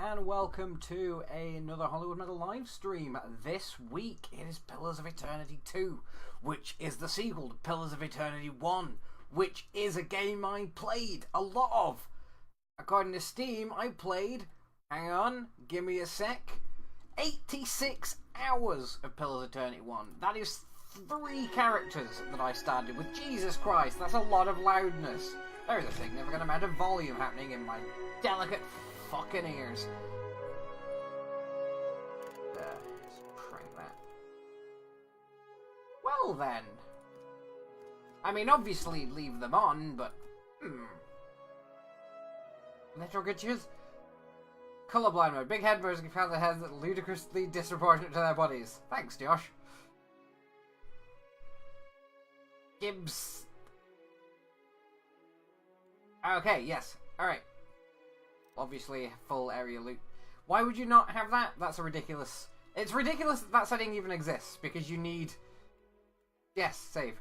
and welcome to another Hollywood Metal live stream. This week it is Pillars of Eternity 2, which is the sequel to Pillars of Eternity 1, which is a game I played a lot of. According to Steam, I played, hang on, give me a sec, 86 hours of Pillars of Eternity 1. That is 3 characters that I started with. Jesus Christ, that's a lot of loudness. There is a significant amount of volume happening in my delicate fucking ears. Let's crank that. Well then. I mean, obviously leave them on, but... Little Gitches? Colorblind mode. Big head versus found the heads that ludicrously disproportionate to their bodies. Thanks, Josh. Gibbs. Okay, yes. Alright. Obviously, full area loot. Why would you not have that? That's a ridiculous... It's ridiculous that setting even exists, because you need... Yes, save.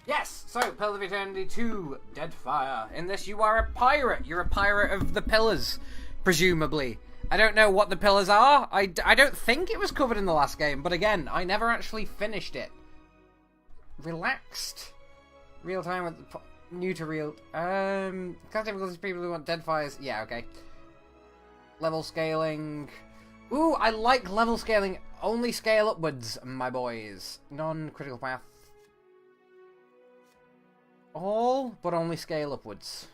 Yes! So, Pillars of Eternity 2, Deadfire. In this, you are a pirate. You're a pirate of the pillars, presumably. I don't know what the pillars are. I don't think it was covered in the last game, but again, I never actually finished it. Relaxed. Real time with... New to real. Class difficulties people who want Deadfires. Yeah, okay. Level scaling. Ooh, I like level scaling. Only scale upwards, my boys. Non-critical path. All, but only scale upwards.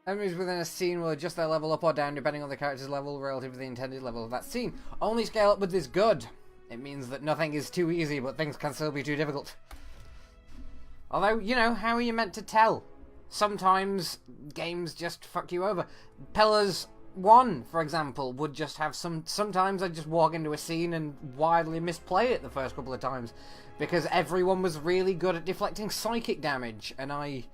Enemies within a scene will adjust their level up or down depending on the character's level relative to the intended level of that scene. Only scale upwards is good. It means that nothing is too easy, but things can still be too difficult. Although, you know, how are you meant to tell? Sometimes games just fuck you over. Pillars 1, for example, would just have sometimes I'd just walk into a scene and wildly misplay it the first couple of times. Because everyone was really good at deflecting psychic damage, and I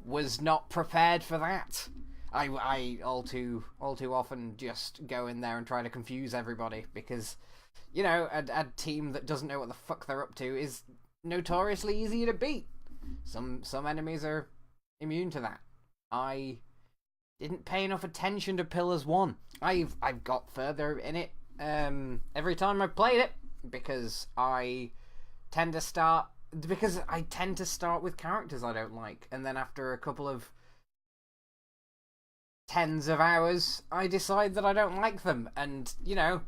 was not prepared for that. I all too often just go in there and try to confuse everybody, because, you know, a team that doesn't know what the fuck they're up to is notoriously easy to beat. Some enemies are immune to that. I didn't pay enough attention to Pillars 1. I've got further in it every time I played it, because I tend to start with characters I don't like, and then after a couple of tens of hours I decide that I don't like them. And, you know,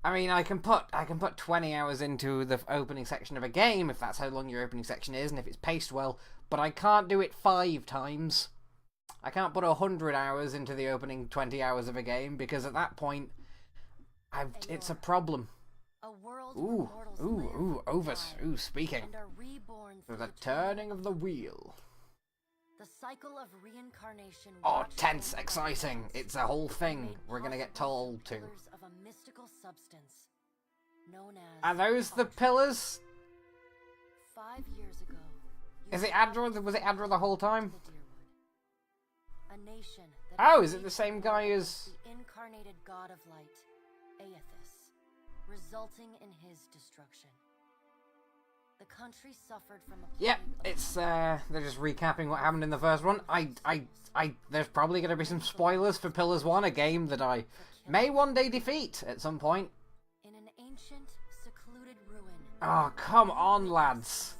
I mean, I can put 20 hours into the opening section of a game, if that's how long your opening section is, and if it's paced well, but I can't do it 5 times. I can't put 100 hours into the opening 20 hours of a game, because at that point, it's a problem. Speaking. The turning of the wheel. The cycle of reincarnation. Oh, tense, exciting. It's a whole thing we're gonna get told to. Of a mystical substance known as Are those the pillars? 5 years ago. Is it Adra? Was it Adra the whole time? A nation that Oh, is it the same guy as the incarnated god of light, Aethys, resulting in his destruction. The country suffered from a Yep, it's they're just recapping what happened in the first one. There's probably going to be some spoilers for Pillars 1, a game that I may one day defeat at some point. In an ancient, secluded ruin. Oh, come on, lads.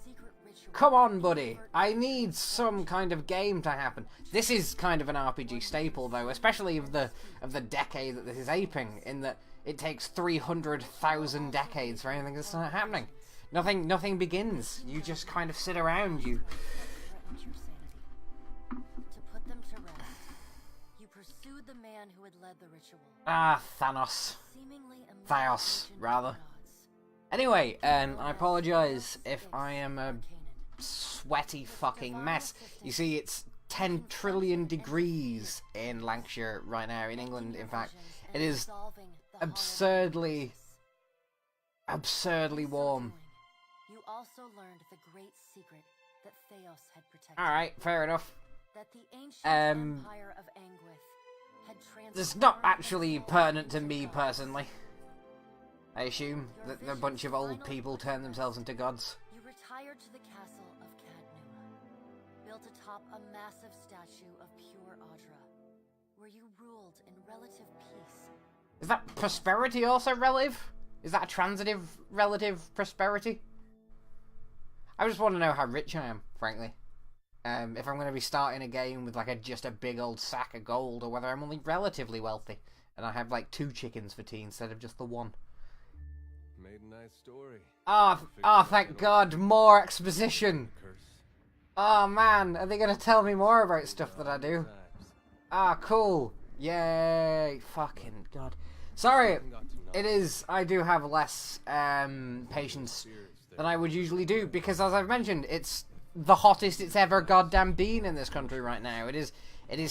Come on, buddy. I need some kind of game to happen. This is kind of an RPG staple, though, especially of the decade that this is aping, in that it takes 300,000 decades for anything to start happening. Nothing begins. You just kind of sit around. To put them to rest, you pursued the man who had led the ritual. Ah, Thanos. Thaos, rather. Anyway, I apologise if I am a sweaty fucking mess. You see, it's 10 trillion degrees in Lancashire right now, in England, in fact. It is absurdly warm. You also learned the great secret that Theos had protected. Alright, fair enough. That the ancient empire of Anguith had It's not actually pertinent to me personally. I assume that a bunch of old people turn themselves into gods. You retired to the castle of Cadnua, built atop a massive statue of pure Audra, where you ruled in relative peace. Is that prosperity also relative? Is that a transitive relative prosperity? I just want to know how rich I am, frankly. If I'm going to be starting a game with like just a big old sack of gold, or whether I'm only relatively wealthy and I have like 2 chickens for tea instead of just the 1. Made a nice story. Oh, thank God, more exposition. Oh man, are they going to tell me more about stuff that I do? Ah, cool. Yay, fucking God. Sorry, it is, I do have less patience than I would usually do, because as I've mentioned, it's the hottest it's ever goddamn been in this country right now. It is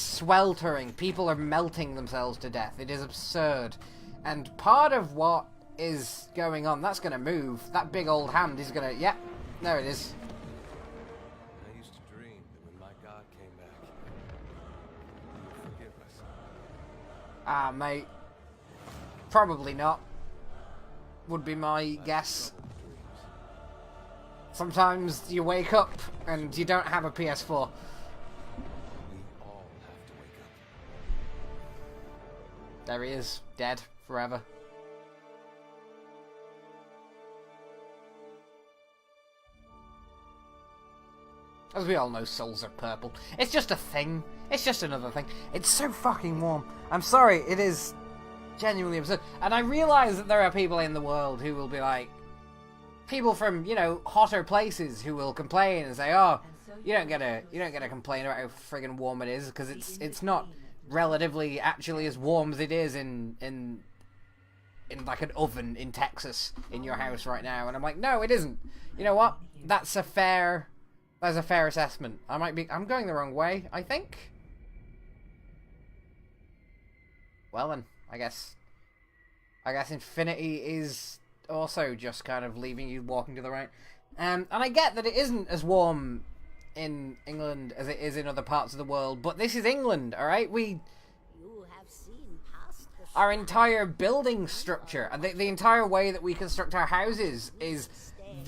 sweltering. People are melting themselves to death. It is absurd. And part of what is going on, that's going to move. That big old hand is going to... Yeah, there it is. I used to dream that when my God came back, he would forgive us. Ah, mate. Probably not. Would be my guess. Sometimes you wake up and you don't have a PS4. We all have to wake up. There he is, dead forever. As we all know, souls are purple. It's just a thing. It's just another thing. It's so fucking warm. I'm sorry, it is genuinely absurd. And I realise that there are people in the world who will be like, people from, you know, hotter places who will complain and say, oh, you don't get to complain about how friggin' warm it is, because it's not relatively actually as warm as it is in like an oven in Texas in your house right now. And I'm like, no, it isn't. You know what? That's a fair assessment. I'm going the wrong way, I think. Well then, I guess infinity is also just kind of leaving you walking to the right. And I get that it isn't as warm in England as it is in other parts of the world, but this is England, alright? Our entire building structure, and the entire way that we construct our houses is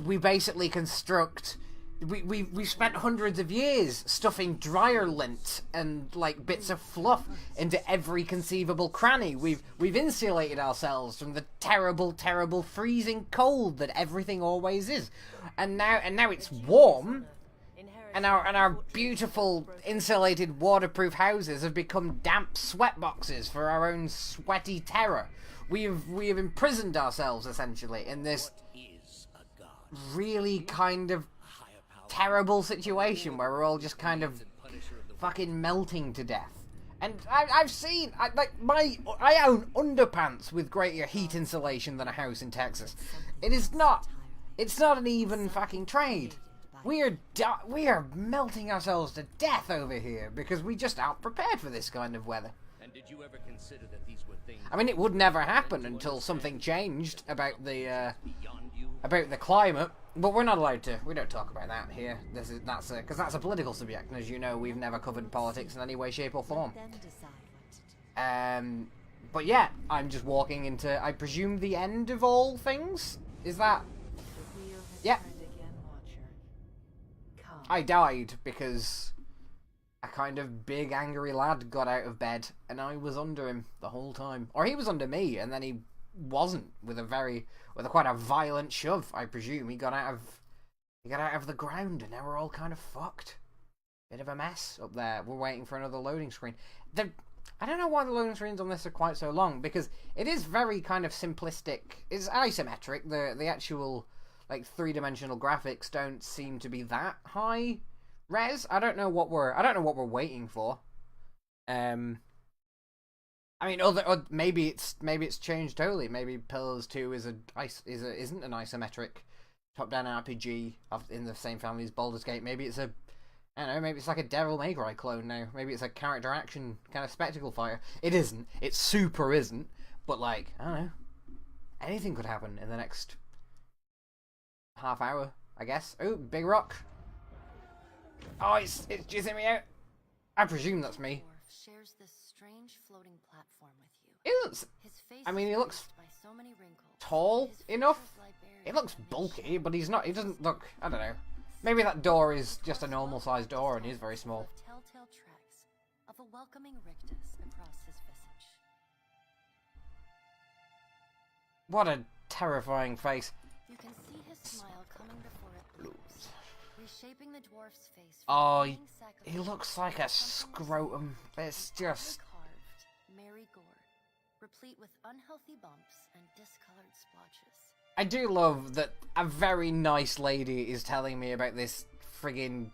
we basically construct... We spent hundreds of years stuffing dryer lint and like bits of fluff into every conceivable cranny. We've insulated ourselves from the terrible freezing cold that everything always is. And now it's warm, and our beautiful insulated waterproof houses have become damp sweat boxes for our own sweaty terror. We have imprisoned ourselves essentially in this really kind of terrible situation where we're all just kind of fucking melting to death. And I own underpants with greater heat insulation than a house in Texas. It's not an even fucking trade. We are melting ourselves to death over here because we just aren't prepared for this kind of weather. And did you ever consider that these were things... I mean, it would never happen until something changed about the climate. But we're not allowed to. We don't talk about that here. Because that's a political subject, and as you know, we've never covered politics in any way, shape, or form. But yeah, I'm just walking into, I presume, the end of all things. Is that? Yeah. I died because a kind of big angry lad got out of bed, and I was under him the whole time, or he was under me, and then he wasn't, with quite a violent shove, I presume. He got out of the ground, and now we're all kind of fucked. Bit of a mess up there. We're waiting for another loading screen. I don't know why the loading screens on this are quite so long, because it is very kind of simplistic. It's isometric. The actual like 3-dimensional graphics don't seem to be that high res. I don't know what we're waiting for. I mean, maybe it's changed totally. Maybe Pillars 2 isn't an isometric top-down RPG in the same family as Baldur's Gate. Maybe it's maybe it's like a Devil May Cry clone now. Maybe it's a character action kind of spectacle fighter. It isn't. It super isn't. But like, I don't know. Anything could happen in the next half hour, I guess. Oh, big rock. Oh, it's jizzing me out. I presume that's me. Shares this strange floating platform with you. I mean, he looks tall enough. He looks bulky, but he's not. He doesn't look. I don't know. Maybe that door is just a normal sized door and he's very small. of a welcoming rictus across his visage. What a terrifying face. You can see his smile coming before it blooms, reshaping the dwarf's face. Oh, he looks like a scrotum. It's just... carved, merry gore, replete with unhealthy bumps and discolored splotches. I do love that a very nice lady is telling me about this friggin'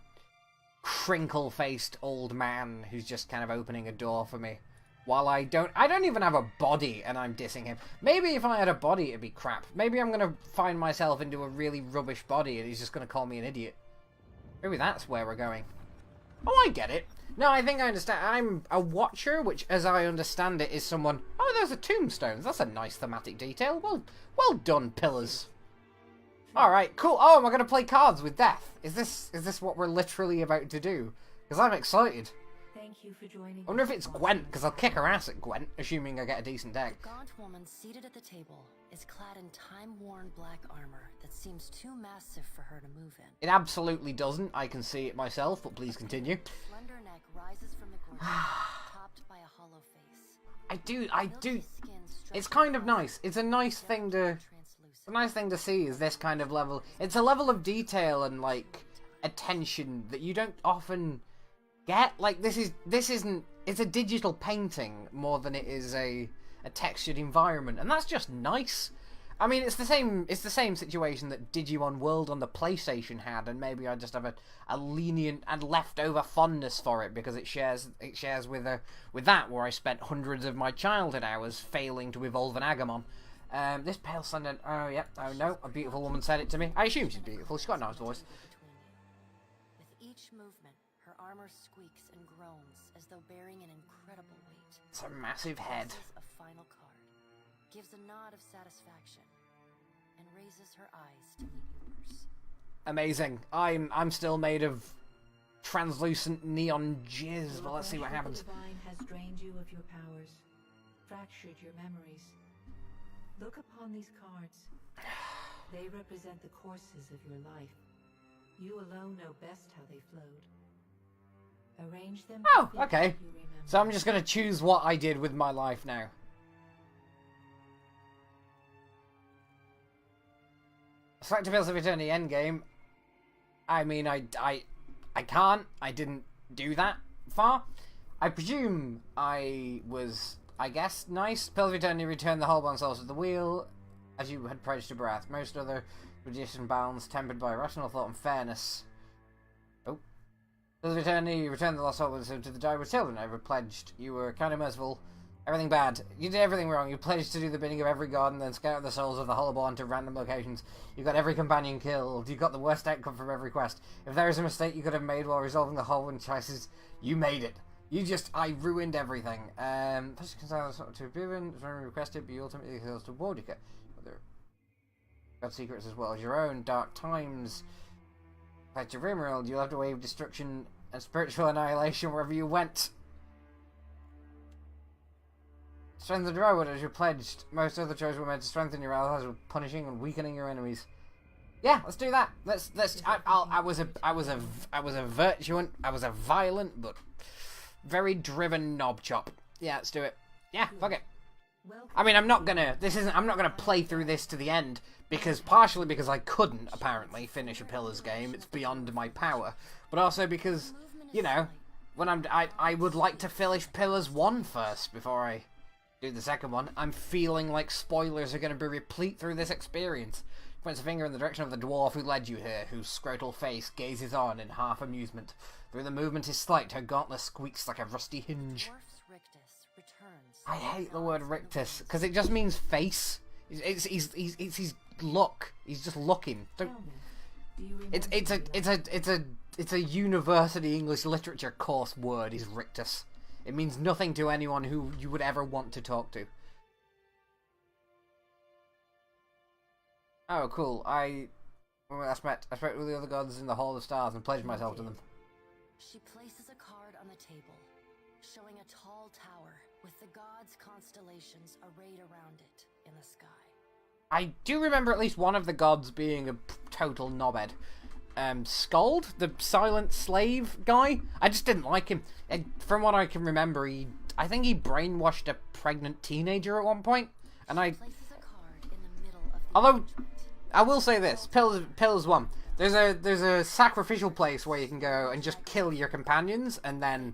crinkle-faced old man who's just kind of opening a door for me. While I don't even have a body and I'm dissing him. Maybe if I had a body it'd be crap. Maybe I'm gonna find myself into a really rubbish body and he's just gonna call me an idiot. Maybe that's where we're going. Oh, I get it. No, I think I understand. I'm a watcher, which, as I understand it, is someone... Oh, there's a tombstone. That's a nice thematic detail. Well done, pillars. Alright, cool. Oh, am I going to play cards with death? Is this what we're literally about to do? Because I'm excited. Thank you for joining. I wonder if it's Gwent, because I'll kick her ass at Gwent, assuming I get a decent deck. The gaunt woman seated at the table is clad in time-worn black armor that seems too massive for her to move in. It absolutely doesn't. I can see it myself, but please continue. Slender neck rises from the gorget, topped by a hollow face. I do. Milky skin It's stretches kind of across nice. It's a nice thing to... translucent. The nice thing to see is this kind of level. It's a level of detail and, like, attention that you don't often get. Like, this isn't... It's a digital painting more than it is a textured environment, and that's just nice. I mean, it's the same situation that Digimon World on the PlayStation had, and maybe I just have a lenient and leftover fondness for it because it shares with that, where I spent hundreds of my childhood hours failing to evolve an Agamon. This pale slender... Oh, yeah. Oh, no. A beautiful woman said it to me. I assume she's beautiful. She's got a nice voice. With each movement, her armor squeaks and groans as though bearing an incredible weight. It's a massive head. Places a final card, gives a nod of satisfaction, and raises her eyes to meet yours. Amazing. I'm still made of translucent neon jizz, but let's see what happens. The divine has drained you of your powers, fractured your memories. Look upon these cards. They represent the courses of your life. You alone know best how they flowed. Arrange them. Oh, okay. So I'm just going to choose what I did with my life now. Select a Pills of Eternity endgame. I mean, I can't. I didn't do that far. I presume I was, I guess, nice. Pills of Eternity returned the whole bond souls to the wheel, as you had pledged to Brath. Most other tradition bounds tempered by rational thought and fairness. Oh. Pills of Eternity returned the lost souls to the direward children. I pledged. You were kind of merciful. Everything bad. You did everything wrong. You pledged to do the bidding of every god and then scatter the souls of the Hollowborn to random locations. You got every companion killed. You got the worst outcome from every quest. If there is a mistake you could have made while resolving the whole one choices, you made it. I ruined everything. To Biven, requested, but you ultimately kills to Boudica. Got secrets as well as your own. Dark times. Pledge of Rimworld, you'll have to wave destruction and spiritual annihilation wherever you went. Strengthen the road as you pledged. Most other choices were meant to strengthen your allies with punishing and weakening your enemies. Yeah, let's do that. I was a violent but very driven knob chop. Yeah, let's do it. Yeah, fuck it. I mean, I'm not gonna play through this to the end partially because I couldn't apparently finish a Pillars game. It's beyond my power, but also because, you know, when I would like to finish Pillars 1 first before I do the second one. I'm feeling like spoilers are going to be replete through this experience. Points a finger in the direction of the dwarf who led you here, whose scrotal face gazes on in half amusement. Though the movement is slight, her gauntlet squeaks like a rusty hinge. I hate the word rictus because it just means face. It's his look. He's just looking. It's a university English literature course word. Is rictus. It means nothing to anyone who you would ever want to talk to. Oh, cool. I spoke with the other gods in the Hall of Stars and pledged myself to them. She places a card on the table, showing a tall tower with the gods' constellations arrayed around it in the sky. I do remember at least one of the gods being a total knobhead. Scald, the silent slave guy. I just didn't like him. From what I can remember, I think he brainwashed a pregnant teenager at one point, and I. Places a card in the middle of the Although, object. I will say this: Pillars 1. There's a sacrificial place where you can go and just kill your companions, and then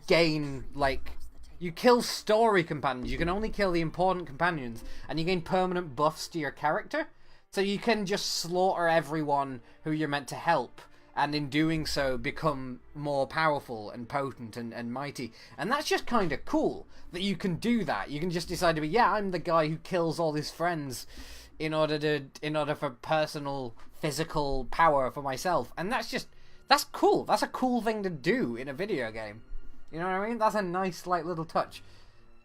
gain like. You kill story companions. You can only kill the important companions, and you gain permanent buffs to your character. So you can just slaughter everyone who you're meant to help, and in doing so become more powerful and potent and mighty. And that's just kind of cool that you can do that. You can just decide to be, yeah, I'm the guy who kills all his friends in order for personal physical power for myself. And that's cool. That's a cool thing to do in a video game. You know what I mean? That's a nice like little touch.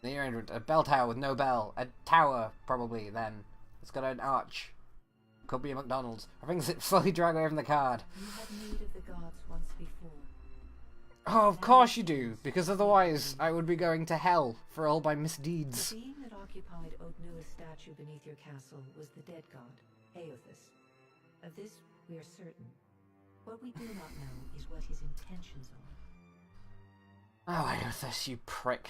Then you're in a bell tower with no bell. A tower, probably, then. It's got an arch. Could be a McDonald's. I think it's slowly drag away from the card. You had need of the gods once before. Oh, of course you do, because otherwise I would be going to hell for all my misdeeds. The being that occupied Ognua's statue beneath your castle was the dead god, Aothus. Of this we are certain. What we do not know is what his intentions are. Oh, Aothus, you prick.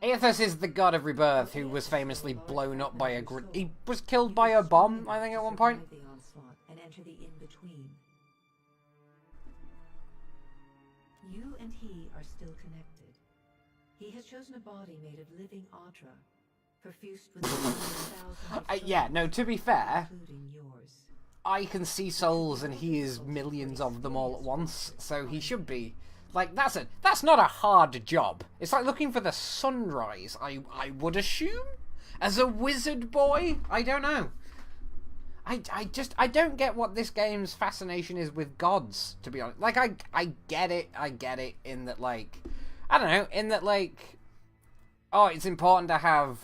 Aothus is the god of rebirth who was famously blown up by he was killed by a bomb, I think, at one point. Survive the onslaught and enter the in-between. You and he are still connected. He has chosen a body made of living Audra, perfused with 1,000 Yeah, no, to be fair, including yours. I can see souls and he is millions of them all at once, so he should be. Like, that's not a hard job. It's like looking for the sunrise, I would assume? As a wizard boy? I don't know. I don't get what this game's fascination is with gods, to be honest. Like, I get it in that, like, I don't know, in that, like, oh, it's important to have,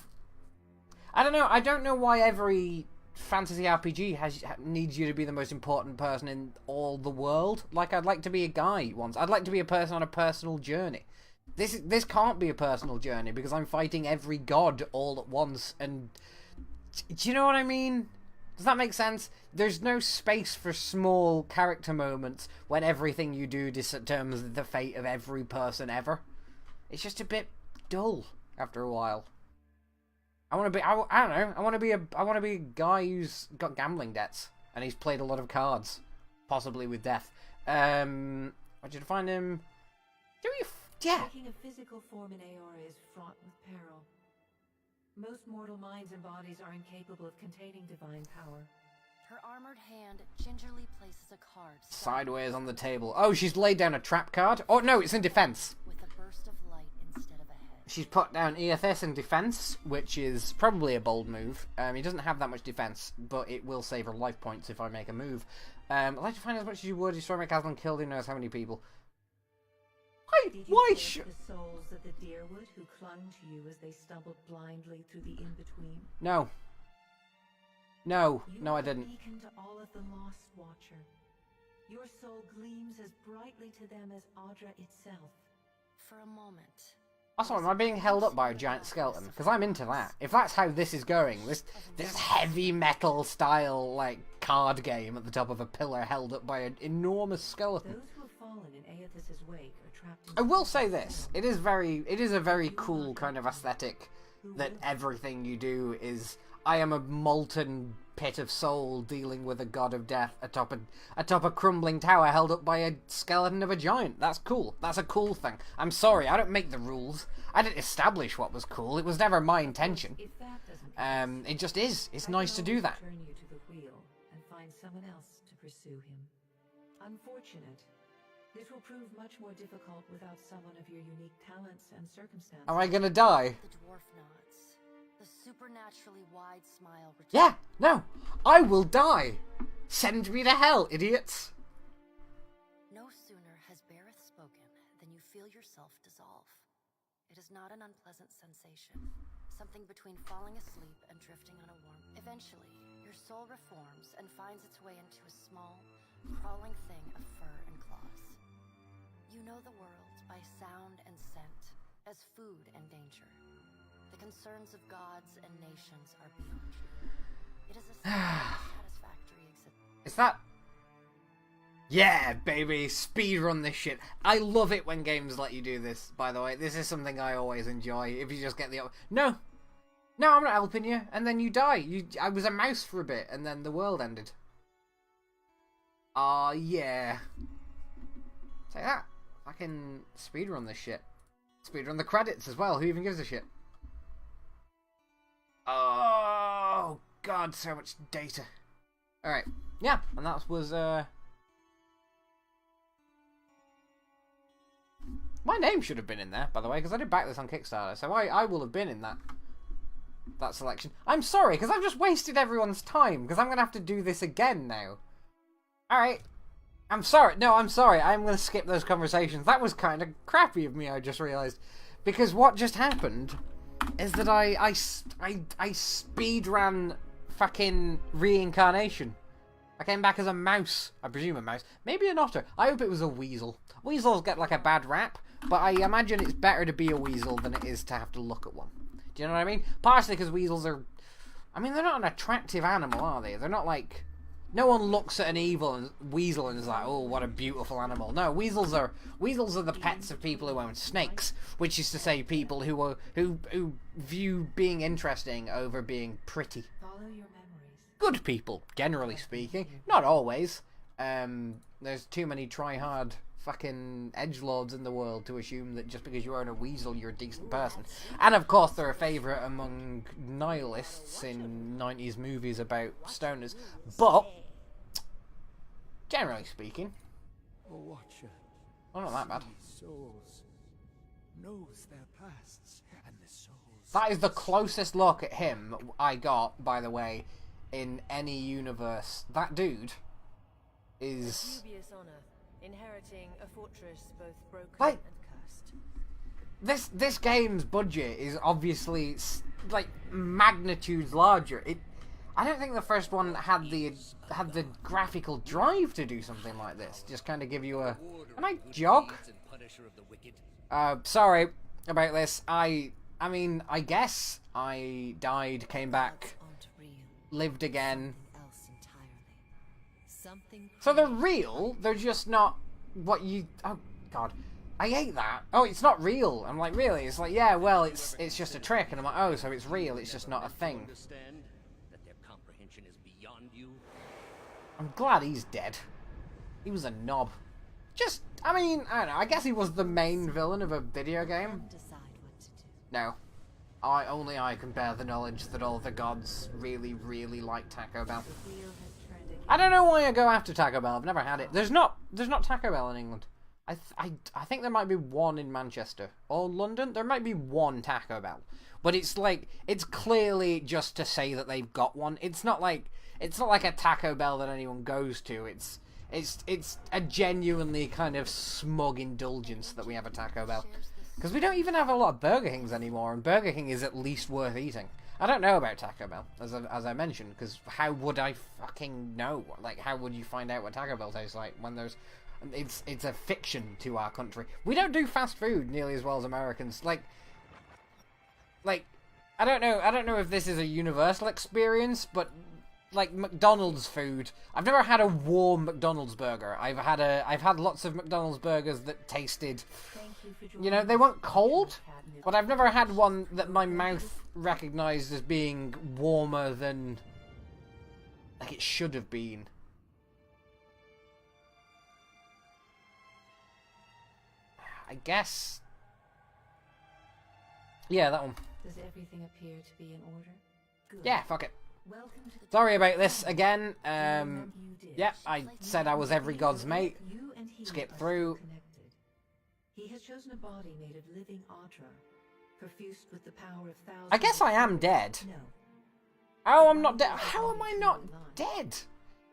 I don't know, I don't know why every fantasy RPG needs you to be the most important person in all the world. Like, I'd like to be a guy once. I'd like to be a person on a personal journey. This can't be a personal journey because I'm fighting every god all at once, and do you know what I mean? Does that make sense? There's no space for small character moments when everything you do determines the fate of every person ever. It's just a bit dull after a while. I want to be. I don't know. I want to be a guy who's got gambling debts and he's played a lot of cards, possibly with death. I want you to find him. Yeah. Taking a physical form in Aora is fraught with peril. Most mortal minds and bodies are incapable of containing divine power. Her armored hand gingerly places a card Sideways on the table. Oh, she's laid down a trap card. Oh no, it's in defense. with a burst of light instead of a head. She's put down EFS in defense, which is probably a bold move. He doesn't have that much defense, but it will save her life points if I make a move. I'd like to find as much as you would. Destroy my castle and kill who knows how many people. Why Did you collect the souls of the deerwood who clung to you as they stumbled blindly through the in-between? No. No, You no, I are a didn't. beacon to all of the Lost Watcher. Your soul gleams as brightly to them as Audra itself. For a moment, Also, am I being held up by a giant skeleton? Because I'm into that. If that's how this is going, this heavy metal style like card game at the top of a pillar held up by an enormous skeleton. Those who have fallen in Aothus's wake are trapped in... I will say this: it is a very cool kind of aesthetic that everything you do is. I am a molten pit of soul dealing with a god of death atop a crumbling tower held up by a skeleton of a giant. That's cool. That's a cool thing. I'm sorry, I don't make the rules. I didn't establish what was cool. It was never my intention. If that doesn't It just is. It's I nice to can do always that. Turn you to the wheel and find someone else to pursue him. Unfortunate. This will prove much more difficult without someone of your unique talents and circumstances. Am I gonna die? the dwarf nods. The supernaturally wide smile returns. Yeah, no. I will die. Send me to hell, idiots. No sooner has Bareth spoken than you feel yourself dissolve. It is not an unpleasant sensation. Something between falling asleep and drifting on a warm... Eventually, your soul reforms and finds its way into a small, crawling thing of fur and claws. You know the world by sound and scent, as food and danger. The concerns of gods and nations are beyond you. It is a satisfying factory exists. Is that... Yeah, baby, speedrun this shit. I love it when games let you do this, by the way. This is something I always enjoy, if you just get the... No! No, I'm not helping you, and then you die. I was a mouse for a bit, and then the world ended. Aw, yeah. Say that. I can speedrun this shit. Speedrun the credits as well, who even gives a shit? Oh, God, so much data. Alright, yeah, and that was, my name should have been in there, by the way, because I did back this on Kickstarter, so I will have been in that selection. I'm sorry, because I've just wasted everyone's time, because I'm going to have to do this again now. Alright. I'm sorry. No, I'm sorry. I'm going to skip those conversations. That was kind of crappy of me, I just realised. Because what just happened is that I speedran fucking reincarnation. I came back as a mouse. I presume a mouse. Maybe an otter. I hope it was a weasel. Weasels get like a bad rap, but I imagine it's better to be a weasel than it is to have to look at one. Do you know what I mean? Partially because weasels are... I mean, they're not an attractive animal, are they? They're not like... No one looks at an weasel and is like, oh, what a beautiful animal. No, weasels are the pets of people who own snakes, which is to say people who view being interesting over being pretty. Follow your memories. Good people, generally speaking. Not always. There's too many try-hard fucking edgelords in the world to assume that just because you own a weasel, you're a decent person. And of course, they're a favourite among nihilists in 90s movies about stoners. But, generally speaking, well, not that bad. That is the closest look at him I got, by the way, in any universe. That dude is... Inheriting a fortress both broken like, and cursed. This game's budget is obviously like magnitudes larger. I don't think the first one had the graphical drive to do something like this. Just kind of give you a... Can I jog? Sorry about this. I mean, I guess I died, came back, lived again. So they're real, they're just not what you... Oh, God. I hate that. Oh, it's not real. I'm like, really? It's like, yeah, well, it's just a trick. And I'm like, oh, so it's real, it's just not a thing. Understand that their comprehension is beyond you. I'm glad he's dead. He was a knob. Just, I mean, I don't know, I guess he was the main villain of a video game. No. Only I can bear the knowledge that all the gods really, really like Taco Bell. I don't know why I go after Taco Bell. I've never had it. There's not Taco Bell in England. I think there might be one in Manchester or London. There might be one Taco Bell, but it's like it's clearly just to say that they've got one. It's not like a Taco Bell that anyone goes to. It's a genuinely kind of smug indulgence that we have a Taco Bell, because we don't even have a lot of Burger Kings anymore, and Burger King is at least worth eating. I don't know about Taco Bell, as I mentioned, because how would I fucking know? Like, how would you find out what Taco Bell tastes like when there's... It's a fiction to our country. We don't do fast food nearly as well as Americans. Like, I don't know if this is a universal experience, but, like, McDonald's food... I've never had a warm McDonald's burger. I've had lots of McDonald's burgers that tasted... You know, they weren't cold, but I've never had one that my mouth recognised as being warmer than like it should have been. I guess. Yeah, that one. Does everything appear to be in order? Good. Yeah, fuck it. Welcome to the... Sorry about this again. You did. Yeah, I said I was every god's mate. You and he Skip are through. still connected. He has chosen a body made of living Audra, perfused with the power of thousands. I guess I am dead. No. Oh, I'm not dead. How am I not dead?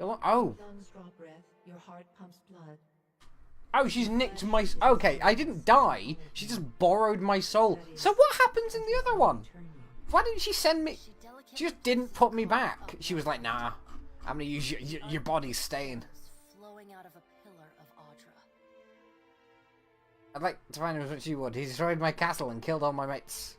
Oh. Lungs draw breath, your heart pumps blood. Oh, she's nicked my... Okay, I didn't die. She just borrowed my soul. So what happens in the other one? Why didn't she send me... She just didn't put me back. She was like, nah, I'm gonna use your body's staying. Flowing out of a pillar of Audra. I'd like to find out what she would. He destroyed my castle and killed all my mates.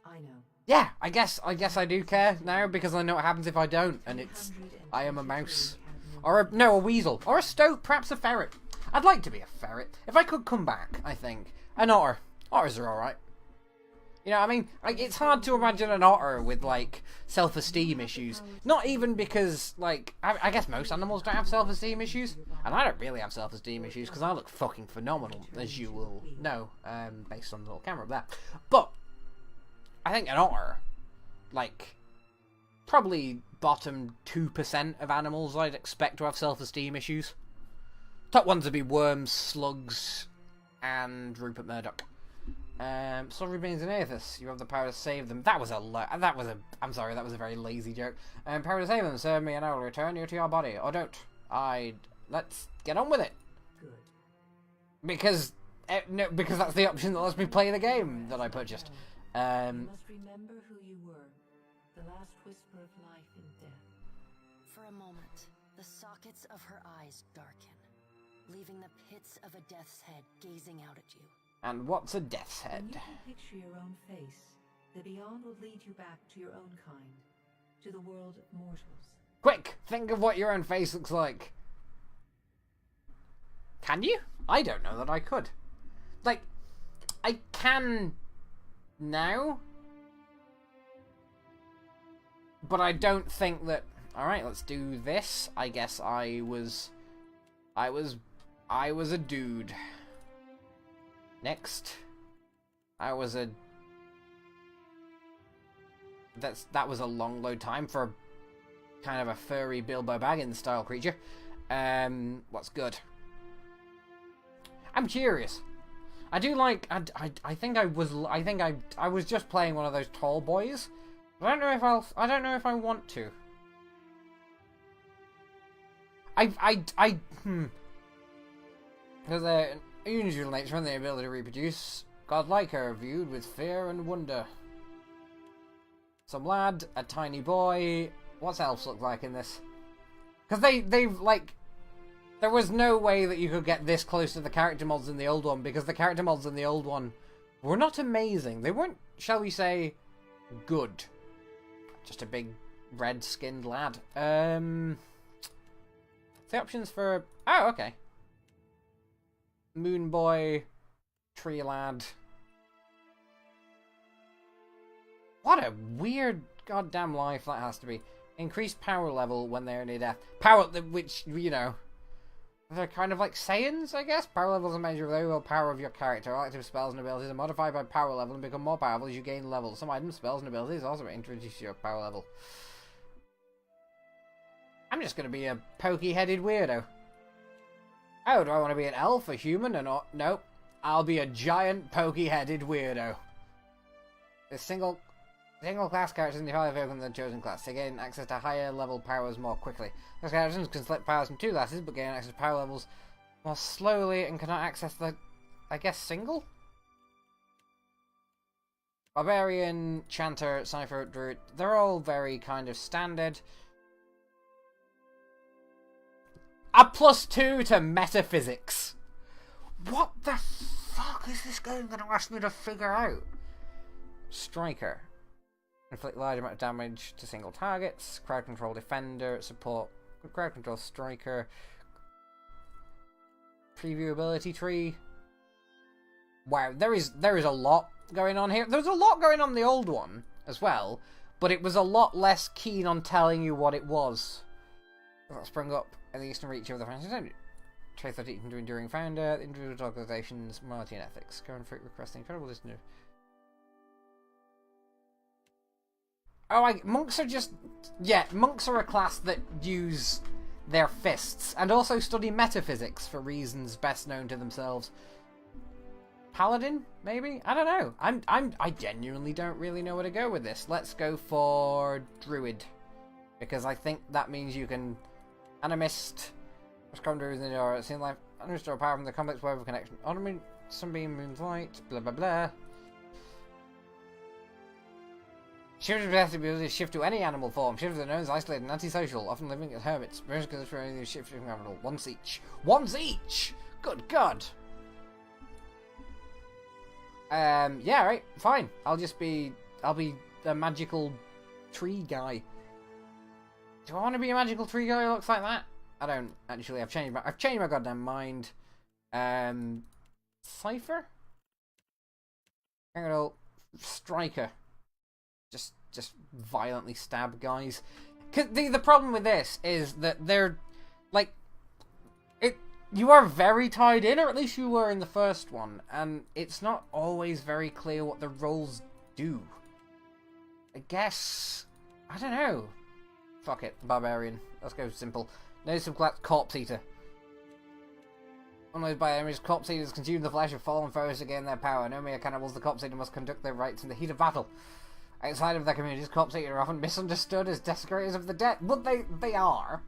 I know. Yeah, I guess I do care now because I know what happens if I don't, and it's I am a mouse, or a weasel, or a stoat, perhaps a ferret. I'd like to be a ferret if I could come back. I think an otter. Otters are all right. You know what I mean? Like, it's hard to imagine an otter with, like, self-esteem issues. Not even because, like, I guess most animals don't have self-esteem issues. And I don't really have self-esteem issues because I look fucking phenomenal, as you will know, based on the little camera of that. But I think an otter, like, probably bottom 2% of animals I'd expect to have self-esteem issues. Top ones would be worms, slugs, and Rupert Murdoch. Sorry, remains an Aethys. You have the power to save them. I'm sorry, that was a very lazy joke. Power to save them. Serve me and I will return you to your body. Or don't. Let's get on with it. Good. Because that's the option that lets me play the game that I purchased. You must remember who you were. The last whisper of life and death. For a moment, the sockets of her eyes darken, leaving the pits of a death's head gazing out at you. And what's a death's head? When you can picture your own face, the beyond will lead you back to your own kind, to the world of mortals. Quick, think of what your own face looks like. Can you? I don't know that I could. Like, I can now, but I don't think that. All right, let's do this. I guess I was a dude. Next, that was a long load time for a kind of a furry Bilbo Baggins style creature. What's good? I'm curious. I do like. I think I was just playing one of those tall boys. I don't know if I want to. Because they're unusual nature and the ability to reproduce, godlike are viewed with fear and wonder. Some lad, a tiny boy. What's elves look like in this? Because they've like, there was no way that you could get this close to the character mods in the old one, because the character mods in the old one were not amazing. They weren't, shall we say, good. Just a big red-skinned lad. The options for... Oh, okay. Moon Boy, Tree Lad. What a weird goddamn life that has to be. Increased power level when they're near death. Power, which, you know, they're kind of like Saiyans, I guess? Power level is a measure of the overall power of your character. All active spells and abilities are modified by power level and become more powerful as you gain levels. Some items, spells, and abilities also introduce your power level. I'm just going to be a pokey-headed weirdo. Oh, do I want to be an elf, a human, or not? Nope. I'll be a giant, pokey-headed weirdo. The single class characters in the higher vehicle than the chosen class. They gain access to higher level powers more quickly. Those characters can select powers from 2 classes, but gain access to power levels more slowly and cannot access the, I guess, single? Barbarian, Chanter, Cypher, Druid, they're all very kind of standard. A +2 to metaphysics. What the fuck is this game going to ask me to figure out? Striker. Inflict large amount of damage to single targets. Crowd control defender. Support. Crowd control striker. Preview ability tree. Wow, there is a lot going on here. There was a lot going on in the old one as well, but it was a lot less keen on telling you what it was. That sprung up in the eastern reach of the French Assembly. Trace that into enduring founder, individual organizations, morality and ethics. Current fruit requesting incredible listener. Oh, monks are just... Yeah, monks are a class that use their fists, and also study metaphysics for reasons best known to themselves. Paladin, maybe? I don't know. I genuinely don't really know where to go with this. Let's go for Druid, because I think that means you can... Animist, come to the door, it seems like unrestore power from the complex web of connection. Ornament, sunbeam, moonlight, blah blah blah. Shift is ability to shift to any animal form. Shift are known as isolated and antisocial, often living as hermits. Most can for any shifting animal. Once each. Once each! Good God! Yeah, right, fine. I'll be a magical tree guy. Do I want to be a magical tree guy who looks like that? I don't actually. I've changed my goddamn mind. Cypher? Striker. Just violently stab guys. 'Cause the problem with this is that they're like you are very tied in, or at least you were in the first one, and it's not always very clear what the roles do. I guess I don't know. Fuck it, barbarian. Let's go simple. Notice of corpse eater. Unloaded by enemies, corpse eaters consume the flesh of fallen foes to gain their power. No mere cannibals, the corpse eater must conduct their rites in the heat of battle. Outside of their communities, corpse eaters are often misunderstood as desecrators of the dead. But they are.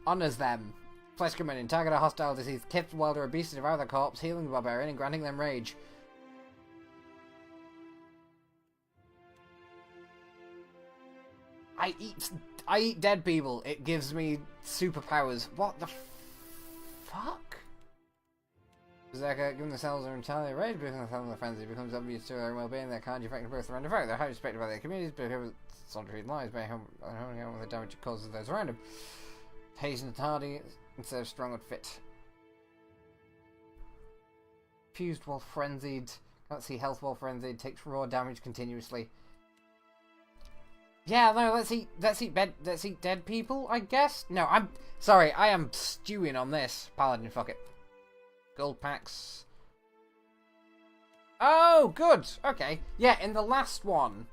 Honours them. Flesh committing. Target a hostile disease. Tipped while they're a beast to devour the corpse, healing the barbarian and granting them rage. I eat dead people. It gives me superpowers. What the fuck? Berserker, given themselves are entirely rage, because themselves in the frenzy, becomes obvious to their own well-being, their can't affect both the random effect. They're highly respected by their communities, but whoever solitary lives by honing the damage it causes those around him. Hastened and hardy instead of strong and fit. Fused while frenzied. Can't see health while frenzied. Takes raw damage continuously. Yeah, no, let's eat dead people, I guess? No, I'm sorry, I am stewing on this. Paladin, fuck it. Gold packs. Oh, good. Okay. Yeah, in the last one,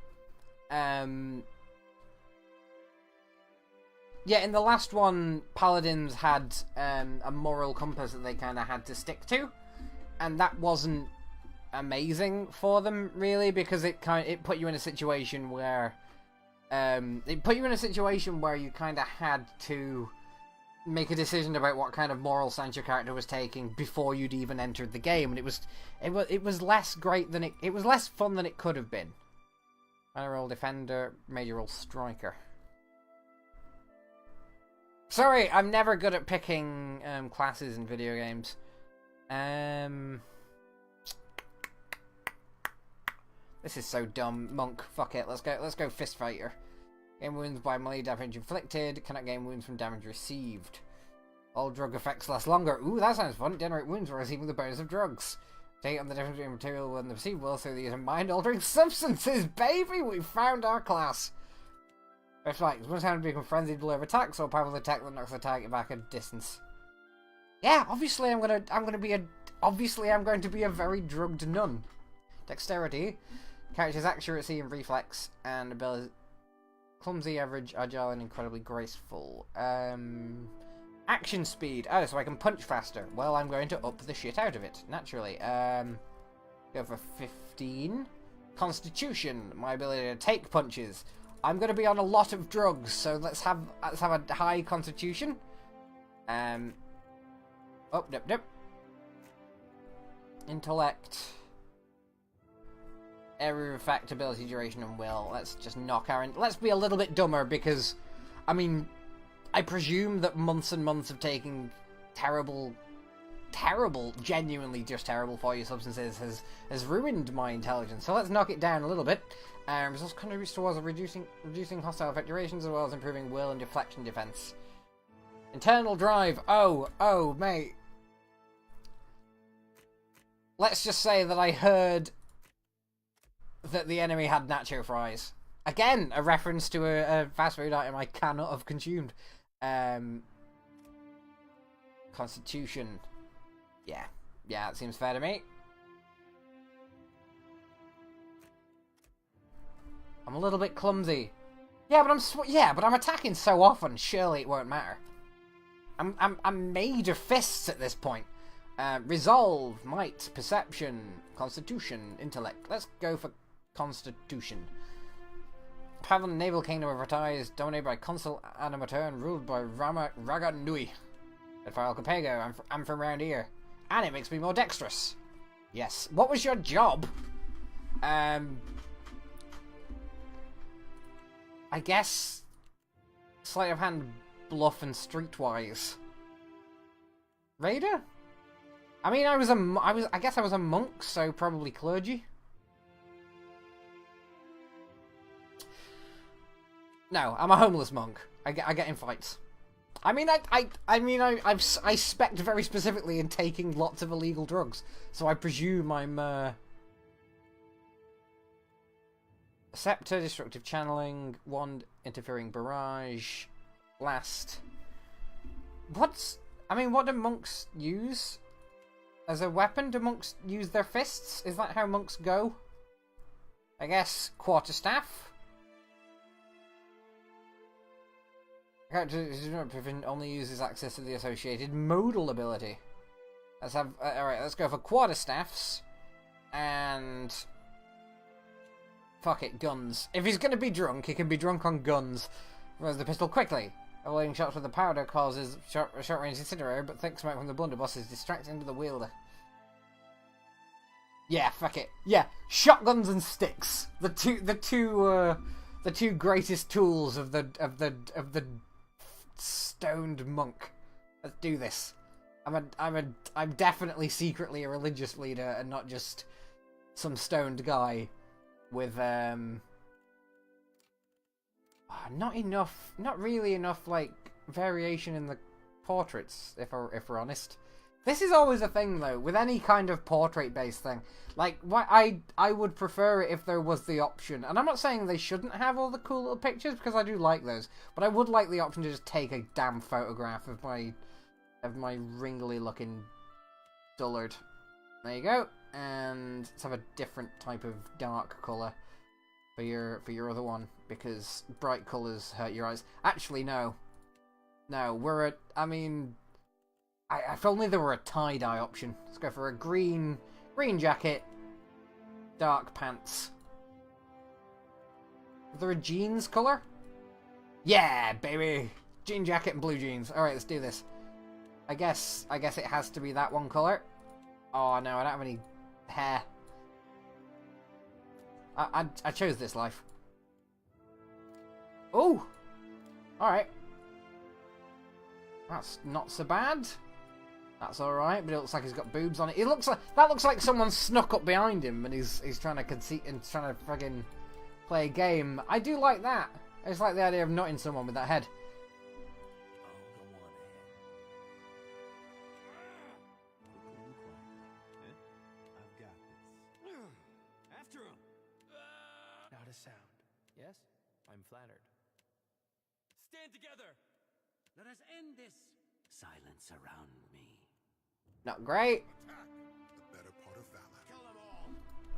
paladins had a moral compass that they kind of had to stick to, and that wasn't amazing for them really, because it put you in a situation where you kind of had to make a decision about what kind of moral stance your character was taking before you'd even entered the game, and it was less great than it was less fun than it could have been. Minor role defender, major role striker. Sorry, I'm never good at picking classes in video games. This is so dumb. Monk, fuck it. Let's go fist fighter. Gain wounds by melee damage inflicted. Cannot gain wounds from damage received. All drug effects last longer. Ooh, that sounds fun. Generate wounds while receiving the bonus of drugs. Take on the difference between material and the received will through the use of mind-altering substances. Baby, we found our class. First fight. One time to become frenzied below attacks or powerful attack that knocks the target back a distance. Yeah, obviously I'm going to be a very drugged nun. Dexterity. Character's accuracy and reflex and ability. Clumsy, average, agile, and incredibly graceful. Action speed. Oh, so I can punch faster. Well, I'm going to up the shit out of it, naturally. Go for 15. Constitution. My ability to take punches. I'm going to be on a lot of drugs, so let's have a high constitution. Oh, nope. Intellect. Area of effect, ability, duration, and will. Let's just knock our... Let's be a little bit dumber, because, I mean, I presume that months and months of taking terrible, genuinely just terrible for you substances has ruined my intelligence. So let's knock it down a little bit. Results contributes towards reducing hostile effect durations, as well as improving will and deflection defense. Internal drive. Oh, mate. Let's just say that I heard that the enemy had nacho fries. Again, a reference to a fast food item I cannot have consumed. Constitution. Yeah, that seems fair to me. I'm a little bit clumsy. Yeah, but I'm attacking so often. Surely it won't matter. I'm made of fists at this point. Resolve, might, perception, constitution, intellect. Let's go for constitution. Travel in the naval kingdom of Ratai, dominated by Consul Animateur and ruled by Raga Nui. Deadfire Alcapego, I'm from around here. And it makes me more dexterous. Yes. What was your job? I guess sleight of hand, bluff, and streetwise. Raider? I mean, I guess I was a monk, so probably clergy. No, I'm a homeless monk. I get in fights. I mean, I spec very specifically in taking lots of illegal drugs, so I presume I'm Scepter, destructive channeling, wand, interfering barrage, blast. What do monks use as a weapon? Do monks use their fists? Is that how monks go? I guess quarterstaff. Character only uses access to the associated modal ability. Let's have. Alright, let's go for quarterstaffs. And. Fuck it, guns. If he's gonna be drunk, he can be drunk on guns. Throws the pistol quickly. Avoiding shots with the powder causes short range incinerator, but thick smoke from the blunderbuss is distracting to the wielder. Yeah, fuck it. Yeah, shotguns and sticks. The two greatest tools of the stoned monk. Let's do this. I'm definitely secretly a religious leader and not just some stoned guy with not really enough like variation in the portraits, if we're honest. This is always a thing though with any kind of portrait based thing. Like I would prefer it if there was the option, and I'm not saying they shouldn't have all the cool little pictures because I do like those, but I would like the option to just take a damn photograph of my wrinkly looking dullard. There you go, and let's have a different type of dark colour for your other one because bright colours hurt your eyes. Actually, no, if only there were a tie-dye option. Let's go for a green jacket, dark pants. Is there a jeans colour? Yeah, baby! Jean jacket and blue jeans. Alright, let's do this. I guess it has to be that one colour. Oh no, I don't have any hair. I chose this life. Oh! Alright. That's not so bad. That's alright, but it looks like he's got boobs on it. That looks like someone snuck up behind him and he's trying to conceit and trying to friggin' play a game. I do like that. I just like the idea of nutting someone with that head. I've got this. After him. Not a sound. Yes, I'm flattered. Stand together. Let us end this. Silence around me. Not great. The better part of valor. Kill them all.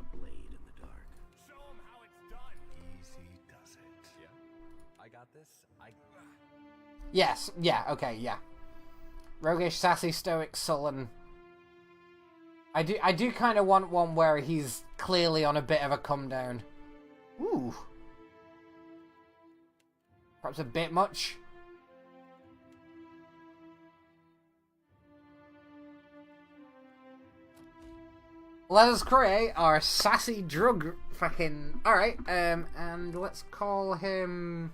A blade in the dark. Show them how it's done. Easy does it. Yeah. I got this. Yes. Yeah. Okay. Yeah. Roguish, sassy, stoic, sullen. I do kind of want one where he's clearly on a bit of a come down. Ooh. Perhaps a bit much. Let us create our sassy drug fucking... Alright, and let's call him...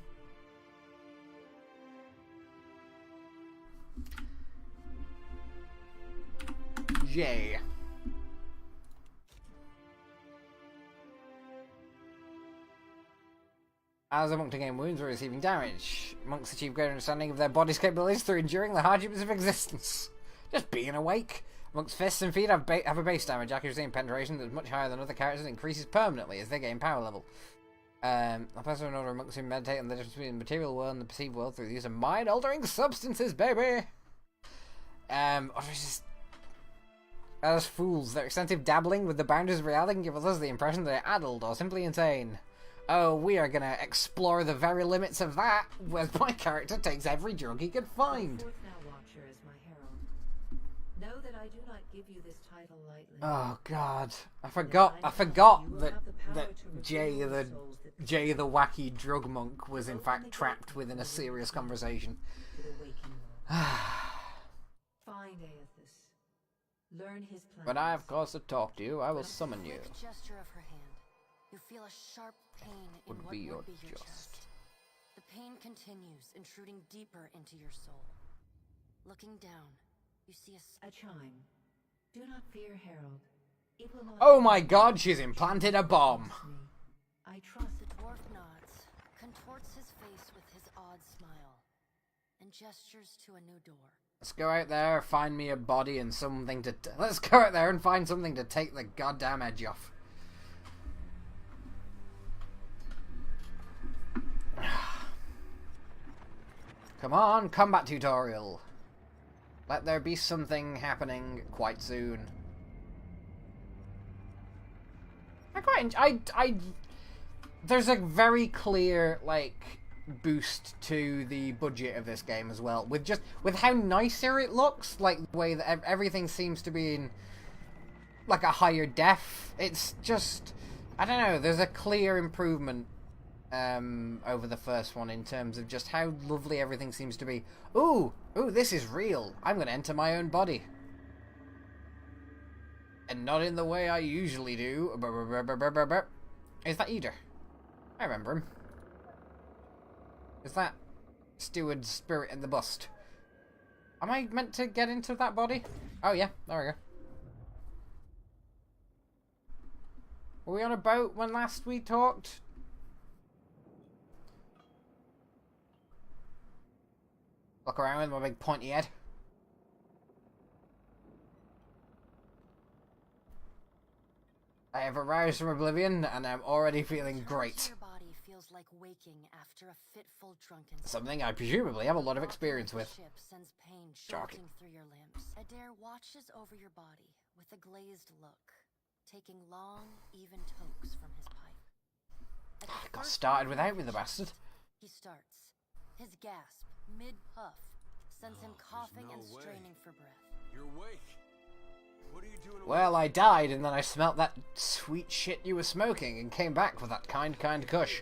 J. As a monk to gain wounds or receiving damage, monks achieve greater understanding of their body's capabilities through enduring the hardships of existence. Just being awake. Monk's fists and feet have a base damage, accuracy and penetration that's much higher than other characters and increases permanently as they gain power level. A person in order of monks who meditate on the difference between the material world and the perceived world through the use of mind-altering substances, baby! As fools, their extensive dabbling with the boundaries of reality can give others the impression that they're addled or simply insane. Oh, we are gonna explore the very limits of that, where my character takes every drug he could find. Know that I do not give you this title lightly. Oh God, I forgot that Jay the wacky drug monk was in fact trapped within a serious conversation. Find Aethys. Learn his plans. When I have cause to talk to you, I will summon you. Gesture of her hand. You feel a sharp pain in what would be your chest. The pain continues, intruding deeper into your soul. Looking down, you see a chime. Do not fear, Herald. It will not. Oh my God, she's implanted a bomb. I trust the dwarf nods, contorting contorts his face with his odd smile and gestures to a new door. Let's go out there, find me a body and something to... Let's go out there and find something to take the goddamn edge off. Come on, combat tutorial. Let there be something happening quite soon. There's a very clear, like, boost to the budget of this game as well. With how nicer it looks, like the way that everything seems to be in, like, a higher def. It's just, I don't know, there's a clear improvement over the first one in terms of just how lovely everything seems to be. Ooh, this is real. I'm going to enter my own body. And not in the way I usually do. Is that Eder? I remember him. Is that steward spirit in the bust? Am I meant to get into that body? Oh yeah, there we go. Were we on a boat when last we talked? Look around with my big pointy head. I have aroused from oblivion, and I'm already feeling great. Your body feels like waking after a fitful drunken Something I presumably have a lot of experience with. ship sends pain Shocking. shooting through your limbs. Adair watches over your body with a glazed look, taking long, even tokes from his pipe. At the Got first started without me, recognition, the bastard. He starts. His gasp, mid-puff, sends him coughing and no way. straining for breath. You're awake. What are you doing? Well, I died, and then I smelt that sweet shit you were smoking, and came back with that kind kush.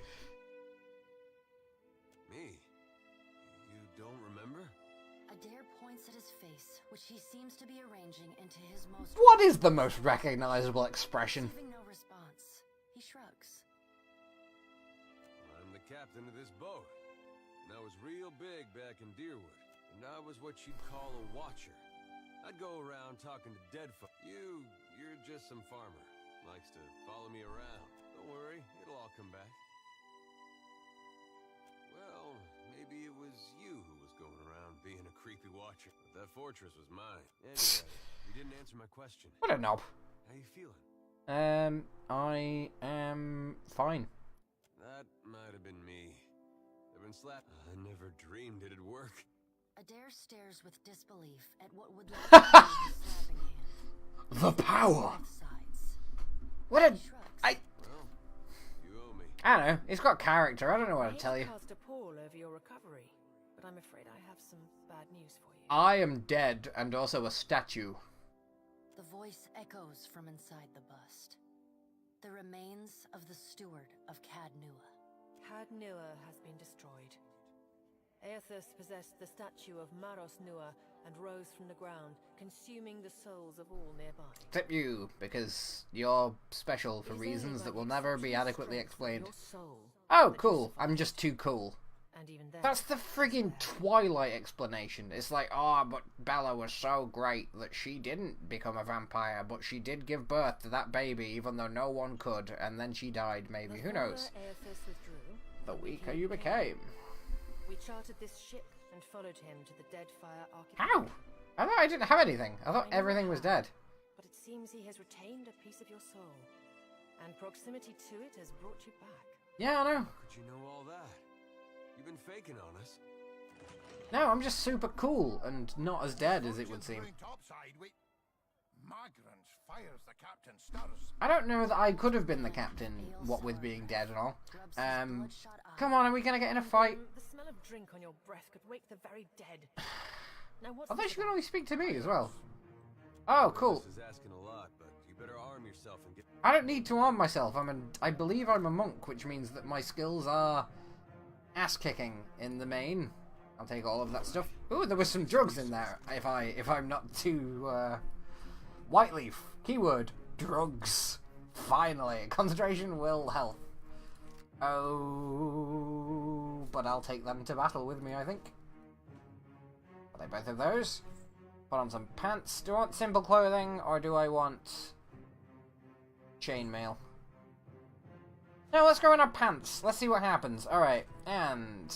Me? You don't remember? Adair points at his face, which he seems to be arranging into his most... What is the most recognizable expression? Receiving no response, he shrugs. I'm the captain of this boat. And I was real big back in Deerwood. And I was what you'd call a watcher. I'd go around talking to Deadfire. You're just some farmer. Likes to follow me around. Don't worry, it'll all come back. Well, maybe it was you who was going around being a creepy watcher. But that fortress was mine. Anyway, you didn't answer my question. What a knob. How you feeling? I am fine. That might have been me. I've been slapped. I never dreamed it'd work. Adair stares with disbelief at what would likely be his slapping hand. The power! Both sides. What a... He shrugs. Well, you owe me. I don't know. It's got character. I don't know what to tell you. Cast a pall over your recovery, but I'm afraid I have some bad news for you. I am dead, and also a statue. The voice echoes from inside the bust. The remains of the steward of Cad Nua. Cad Nua has been destroyed. Aethus possessed the statue of Maros Nua and rose from the ground, consuming the souls of all nearby. Except you, because you're special for It is reasons only that by will the never be exceptional adequately strength of explained. your soul Oh, that cool. you I'm survive. just too cool. And even then, That's the friggin' Twilight explanation. It's like, oh, but Bella was so great that she didn't become a vampire, but she did give birth to that baby, even though no one could, and then she died, maybe. Who knows? Before Aethus withdrew, The weaker you became. we chartered this ship and followed him to the Deadfire archipelago. How? I thought I didn't have anything. I thought I know everything was how, dead. But it seems he has retained a piece of your soul, and proximity to it has brought you back. Yeah, I know. How could you know all that? You've been faking on us. No, I'm just super cool and not as dead as it would seem. Topside, wait. Magrans fires the captain stirs. I don't know that I could have been the captain, what with being dead and all. Come on, are we gonna get in a fight? The smell of drink on your breath could wake the very dead. Now what's I thought this she could about? only speak to me as well. Oh, cool. This is asking a lot, but you better arm yourself and get... I don't need to arm myself. I believe I'm a monk, which means that my skills are ass-kicking in the main. I'll take all of that stuff. Ooh, there was some drugs in there. If I'm not too Whiteleaf. Keyword: drugs. Finally, concentration, will, health. Oh, but I'll take them to battle with me, I think. Are they both of those? Put on some pants. Do I want simple clothing, or do I want chainmail? No, let's go in our pants. Let's see what happens. Alright, and...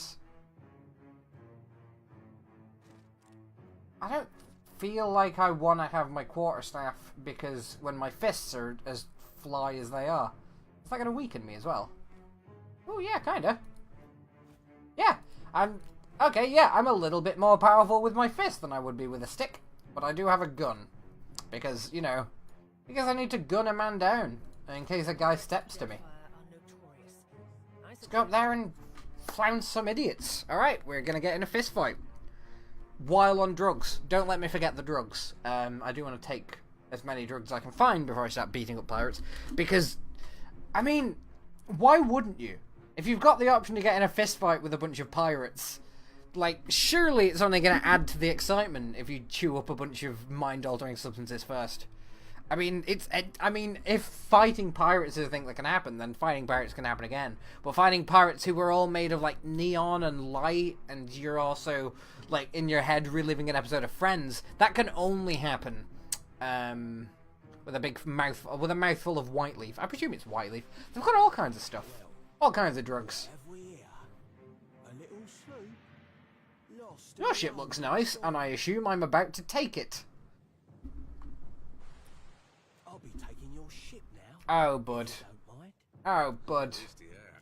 I don't feel like I want to have my quarterstaff because when my fists are as fly as they are, is that going to weaken me as well? Oh yeah, kinda. Yeah, okay, yeah, I'm a little bit more powerful with my fist than I would be with a stick. But I do have a gun. Because, you know, because I need to gun a man down in case a guy steps to me. Let's go up there and flounce some idiots. Alright, we're gonna get in a fist fight. While on drugs. Don't let me forget the drugs. I do want to take as many drugs as I can find before I start beating up pirates. Because, I mean, why wouldn't you? If you've got the option to get in a fist fight with a bunch of pirates, like, surely it's only going to add to the excitement if you chew up a bunch of mind-altering substances first. I mean, if fighting pirates is a thing that can happen, then fighting pirates can happen again. But fighting pirates who are all made of, like, neon and light, and you're also, like, in your head reliving an episode of Friends, that can only happen, with a mouthful of white leaf. I presume it's white leaf. They've got all kinds of stuff. All kinds of drugs. Your ship looks nice, and I assume I'm about to take it. I'll be taking your ship now. Oh, bud. If you don't mind. Oh, bud.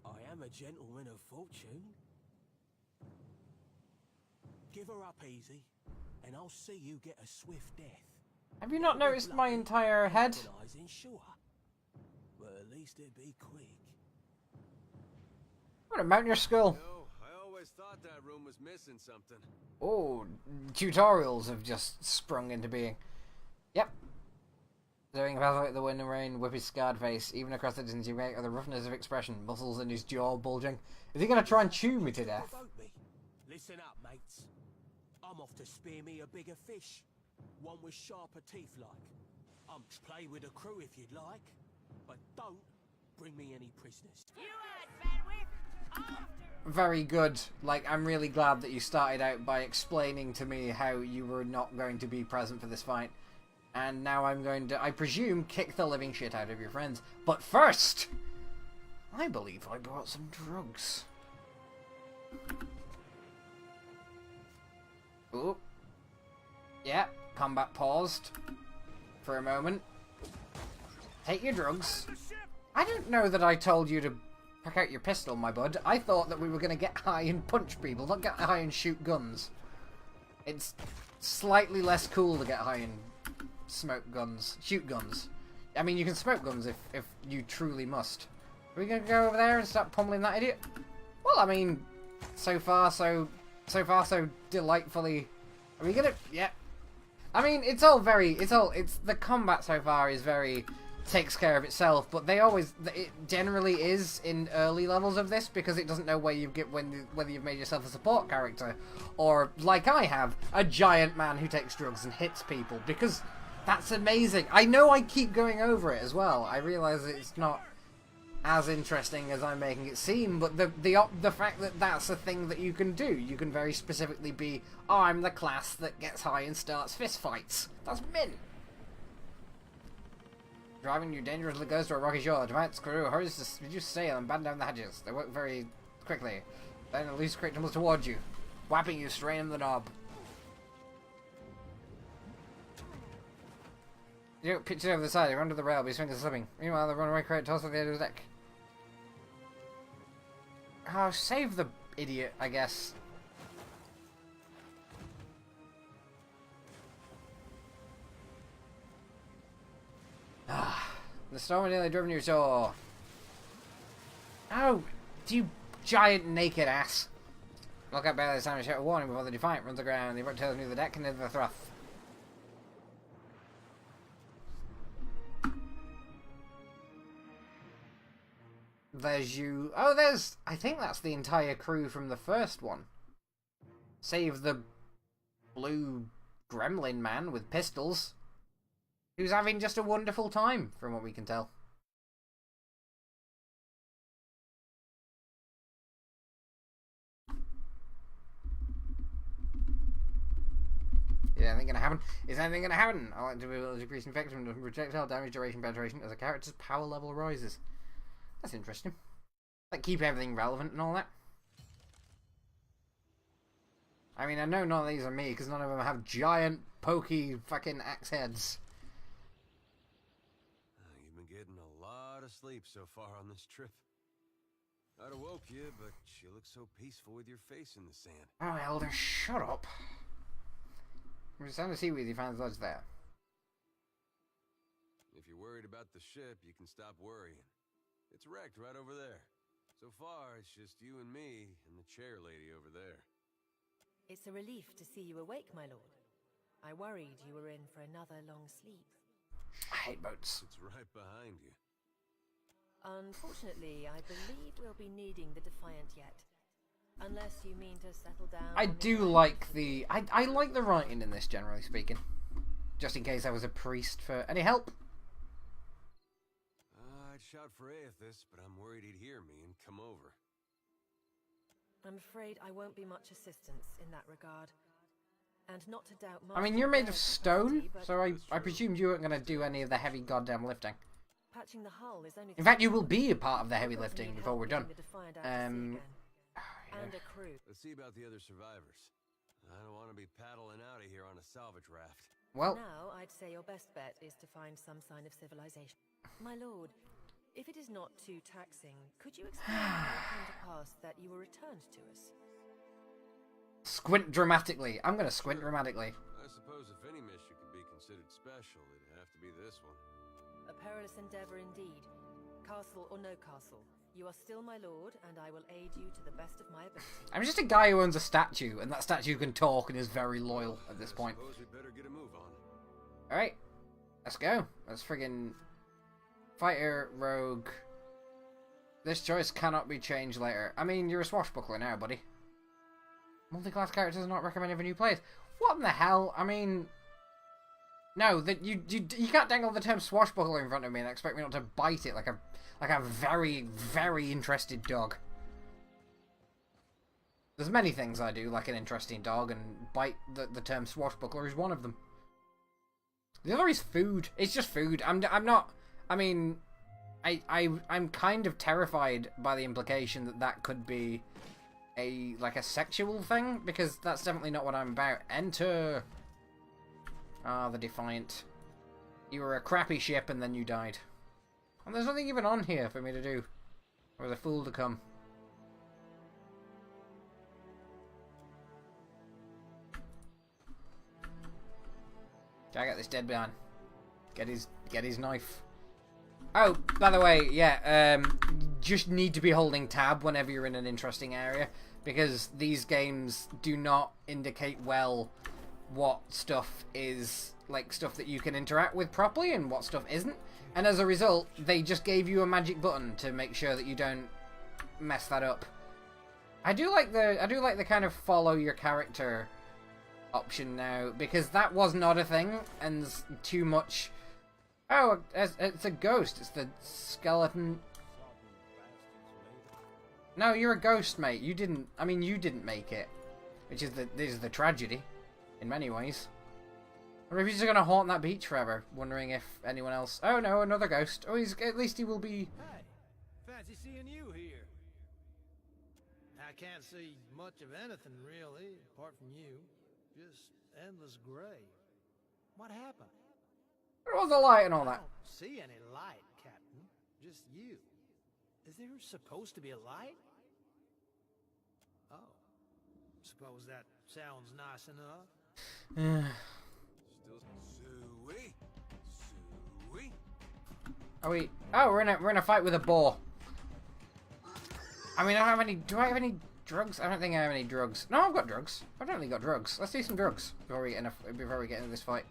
I am a gentleman of fortune. Give her up easy, and I'll see you get a swift death. Have you not noticed my entire head? Sure. But at least it'd be quick. I'm gonna mount your skull. No, I always thought that room was missing something. Oh, tutorials have just sprung into being. Yep. Doing evaluate the wind and rain, whip his scarred face, even across the distance you make of the roughness of expression, muscles in his jaw bulging. Is he gonna try and chew me to death? Listen up, mates. I'm off to spear me a bigger fish. One with sharper teeth like. Play with the crew if you'd like, but don't bring me any prisoners. Very good. Like, I'm really glad that you started out by explaining to me how you were not going to be present for this fight. And now I'm going to, I presume, kick the living shit out of your friends. But first, I believe I brought some drugs. Ooh. Yeah, combat paused for a moment. Take your drugs. I don't know that I told you to pack out your pistol, my bud. I thought that we were going to get high and punch people, not get high and shoot guns. It's slightly less cool to get high and shoot guns. I mean, you can smoke guns if you truly must. Are we going to go over there and start pummeling that idiot? Well, I mean, so far so delightfully. Are we going to... Yeah. I mean, it's the combat so far is very... takes care of itself, but it generally is in early levels of this because it doesn't know where you get whether you've made yourself a support character or, like I have, a giant man who takes drugs and hits people, because that's amazing. I know I keep going over it as well. I realise it's not as interesting as I'm making it seem, but the fact that that's a thing that you can do, you can very specifically be, oh, I'm the class that gets high and starts fist fights. That's mint. Driving you dangerously close to a rocky shore. The Giant's crew hurries to reduce sail and batten down the hatches. They work very quickly. Then a loose crate tumbles towards you, whapping you straight in the knob. You don't pitch it over the side. You run to the rail, but your swing is slipping. Meanwhile, the runaway crate tosses off the edge of the deck. Oh, save the idiot, I guess. The storm had nearly driven your shore. Oh, you giant naked ass. Look up barely the time to shout a warning before the Defiant runs aground. The abrupt tails near the deck and into the thruff. There's you. Oh, I think that's the entire crew from the first one. Save the blue gremlin man with pistols, who's having just a wonderful time, from what we can tell. Is anything gonna happen? Is anything gonna happen? I like to be able to decrease infection from projectile damage, duration, penetration as a character's power level rises. That's interesting. Like, keep everything relevant and all that. I mean, I know none of these are me, because none of them have giant, pokey, fucking axe heads. You've been getting a lot of sleep so far on this trip. I'd have woke you, but you look so peaceful with your face in the sand. Oh, Elder, shut up. We're just trying to see where you found those there. If you're worried about the ship, you can stop worrying. It's wrecked right over there. So far, it's just you and me and the chair lady over there. It's a relief to see you awake, my lord. I worried you were in for another long sleep. I hate boats. It's right behind you. Unfortunately, I believe we'll be needing the Defiant yet. Unless you mean to settle down... I do like the... I like the writing in this, generally speaking. Just in case I was a priest for... Any help? I'd shout for Aethys, but I'm worried he'd hear me and come over. I'm afraid I won't be much assistance in that regard. And not to doubt... I mean, you're made of stone, so I presumed you weren't going to do any of the heavy goddamn lifting. Patching the hull is only... In fact, you will be a part of the heavy lifting before we're done. And a crew. Let's see about the other survivors. I don't want to be paddling out of here on a salvage raft. Well... Now, I'd say your best bet is to find some sign of civilization. My lord, if it is not too taxing, could you explain how it came to pass that you were returned to us? Squint dramatically. I'm going to squint dramatically. I suppose if any mission could be considered special, it'd have to be this one. A perilous endeavor indeed. Castle or no castle, you are still my lord, and I will aid you to the best of my ability. I'm just a guy who owns a statue, and that statue can talk and is very loyal at this point. Suppose we'd better get a move on. Alright, let's go. Let's friggin' fighter, rogue. This choice cannot be changed later. I mean, you're a swashbuckler now, buddy. Multi-class characters are not recommended for new players. What in the hell? I mean... No, that you can't dangle the term swashbuckler in front of me and expect me not to bite it like a very, very interested dog. There's many things I do like an interesting dog, and bite the term swashbuckler is one of them. The other is food. It's just food. I'm not... I mean... I'm kind of terrified by the implication that could be a sexual thing, because that's definitely not what I'm about. Enter... Ah, the Defiant. You were a crappy ship and then you died. And there's nothing even on here for me to do. Or the fool to come. Can I get this dead man? Get his knife. Oh, by the way, yeah, just need to be holding tab whenever you're in an interesting area, because these games do not indicate well what stuff is, like, stuff that you can interact with properly and what stuff isn't. And as a result, they just gave you a magic button to make sure that you don't mess that up. I do like the kind of follow your character option now, because that was not a thing, and there's too much... Oh, it's a ghost. It's the skeleton. No, you're a ghost, mate. You didn't... I mean, you didn't make it. This is the tragedy. In many ways. Or if he's just going to haunt that beach forever, wondering if anyone else... Oh no, another ghost. Oh, at least he will be... Hey, fancy seeing you here. I can't see much of anything, really, apart from you. Just endless gray. What happened? There was a light and all I that. don't see any light, Captain. Just you. Is there supposed to be a light? Oh. Suppose that sounds nice enough. Still Suey? Suey? Are we... Oh, we're in a fight with a boar. I mean, I don't have any... Do I have any drugs? I don't think I have any drugs. No, I've got drugs. I've definitely got drugs. Let's do some drugs before we get into this fight.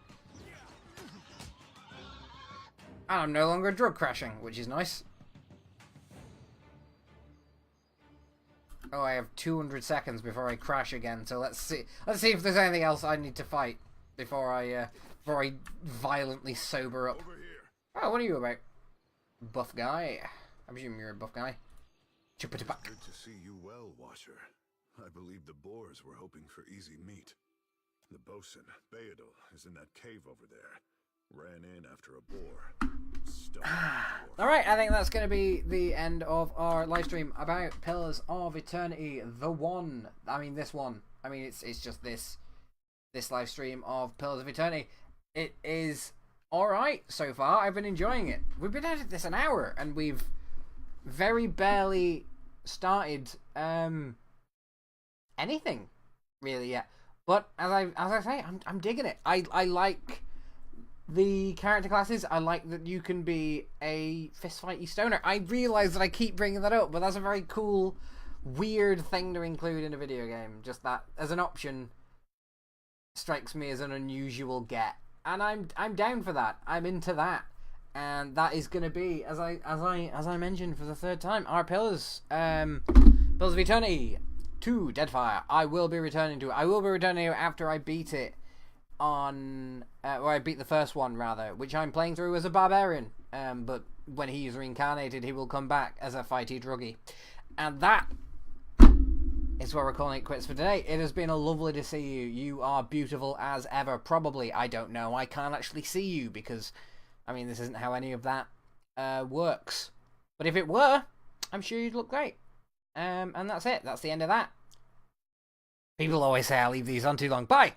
And I'm no longer drug crashing, which is nice. Oh, I have 200 seconds before I crash again, so let's see if there's anything else I need to fight before I violently sober up. Oh, what are you about? Buff guy. I presume you're a buff guy. Good to see you well, Washer. I believe the Boers were hoping for easy meat. The bosun, Beadle, is in that cave over there. Ran in after a boar. stone. Alright, I think that's going to be the end of our live stream about Pillars of Eternity, the one. I mean, this one. I mean, it's just this live stream of Pillars of Eternity. It is alright so far. I've been enjoying it. We've been at this an hour, and we've very barely started anything really yet. But as I say, I'm digging it. I like the character classes. I like that you can be a fistfighty stoner. I realise that I keep bringing that up, but that's a very cool, weird thing to include in a video game. Just that as an option strikes me as an unusual get, and I'm down for that. I'm into that, and that is going to be, as I mentioned for the third time, our Pillars of Eternity 2 Deadfire. I will be returning to it. I will be returning to it after I beat it on or I beat the first one rather, which I'm playing through as a barbarian, but when he's reincarnated he will come back as a fighty druggy. And that is where we're calling it quits for today. It has been a lovely to see you. You are beautiful as ever. Probably, I don't know, I can't actually see you because I mean this isn't how any of that works, but if it were, I'm sure you'd look great. And that's it. That's the end of that. People always say I leave these on too long. Bye!